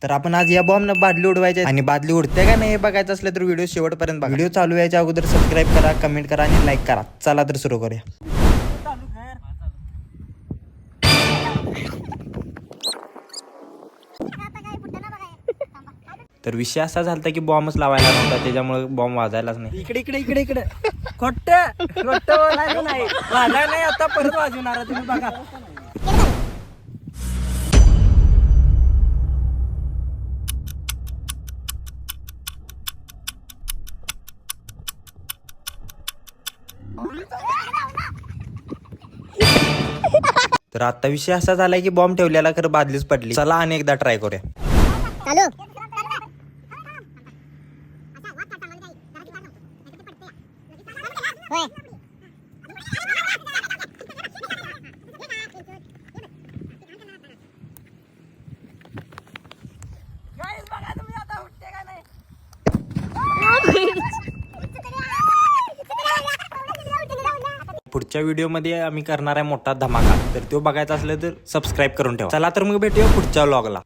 तर आपण आज या बॉम्बनं बादली उडवायची आणि बादली उडते का नाही हे बघायचं असलं तर व्हिडिओ शेवटपर्यंत बघा. व्हिडिओ चालू व्हायच्या अगोदर सबस्क्राईब करा, कमेंट करा आणि लाईक करा. चला तर सुरू करूया. तर विषय असा झाला की बॉम्बच लावायला नव्हता, त्याच्यामुळे बॉम्ब वाजायलाच नाही. इकडे इकडे इकडे इकडे खोट बोलायचं नाही, वाजाय नाही. आता परत वाजवणार तुम्ही बघा. तर आता विषय असा झालाय की बॉम्ब ठेवलेला खरं बादलीच पडली. चला आणि एकदा ट्राय करूया. चालू होय. Guys, बघा तुम्ही आता उठते का नाही. पुढच्या व्हिडिओमध्ये आम्ही करणार आहे मोठा धमाका. तर तो बघायचा असलं तर सबस्क्राईब करून ठेवा. चला तर मग भेटूया पुढच्या व्लॉगला.